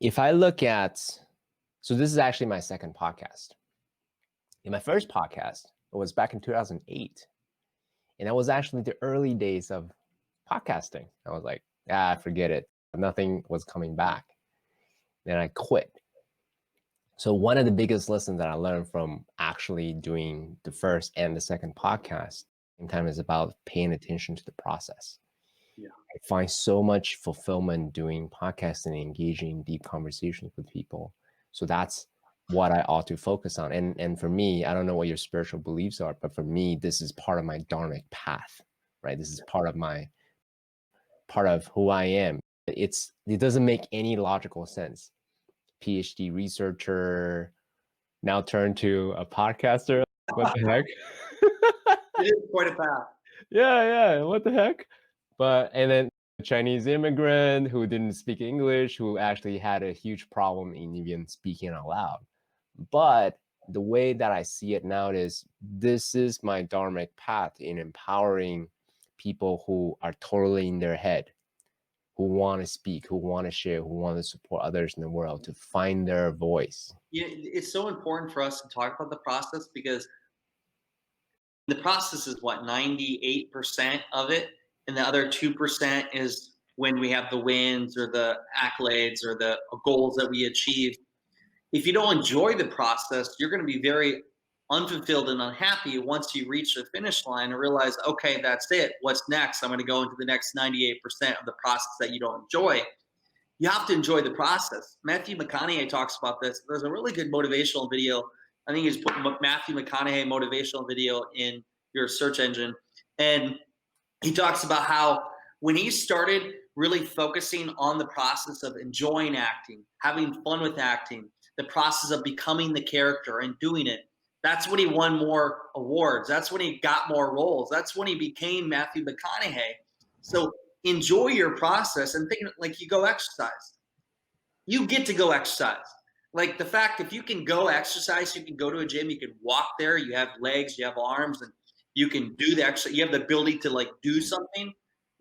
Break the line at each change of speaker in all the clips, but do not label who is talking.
if I look at, so this is actually my second podcast. In my first podcast, it was back in 2008. And that was actually the early days of podcasting. I was like, forget it. Nothing was coming back. Then I quit. So one of the biggest lessons that I learned from actually doing the first and the second podcast in time is about paying attention to the process.
Yeah.
I find so much fulfillment doing podcasting and engaging in deep conversations with people. So that's what I ought to focus on. And for me, I don't know what your spiritual beliefs are, but for me, this is part of my dharmic path, right? This is part of who I am. It doesn't make any logical sense. PhD researcher, now turn to a podcaster. What the heck?
It is quite a path.
Yeah. What the heck? And then a Chinese immigrant who didn't speak English, who actually had a huge problem in even speaking out loud. But the way that I see it now is this is my dharmic path in empowering people who are totally in their head, who want to speak, who want to share, who want to support others in the world to find their voice.
Yeah, it's so important for us to talk about the process because the process is what 98% of it, and the other 2% is when we have the wins or the accolades or the goals that we achieve. If you don't enjoy the process, you're going to be very unfulfilled and unhappy once you reach the finish line and realize, okay, that's it. What's next? I'm going to go into the next 98% of the process that you don't enjoy. You have to enjoy the process. Matthew McConaughey talks about this. There's a really good motivational video. I think he's put Matthew McConaughey motivational video in your search engine. And he talks about how when he started really focusing on the process of enjoying acting, having fun with acting, the process of becoming the character and doing it, that's when he won more awards. That's when he got more roles. That's when he became Matthew McConaughey. So enjoy your process and think like you go exercise. You get to go exercise. Like the fact if you can go exercise, you can go to a gym, you can walk there, you have legs, you have arms, and you can do the exercise. You have the ability to like do something.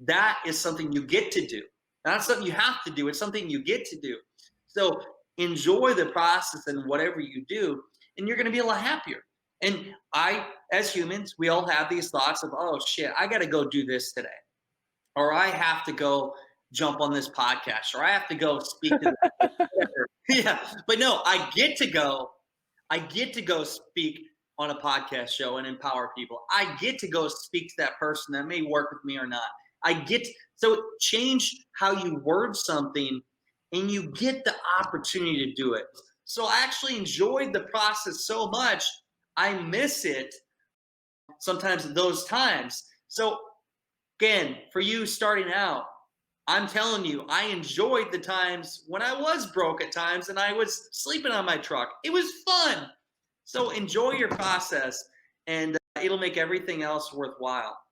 That is something you get to do. Not something you have to do. It's something you get to do. So enjoy the process and whatever you do, and you're going to be a lot happier. And as humans, we all have these thoughts of, oh shit, I got to go do this today, or I have to go jump on this podcast, or I have to go speak to yeah. But no, I get to go speak on a podcast show and empower people. I get to go speak to that person that may work with me or not. So change how you word something and you get the opportunity to do it. So I actually enjoyed the process so much. I miss it sometimes those times. So again, for you starting out, I'm telling you, I enjoyed the times when I was broke at times and I was sleeping on my truck. It was fun. So enjoy your process and it'll make everything else worthwhile.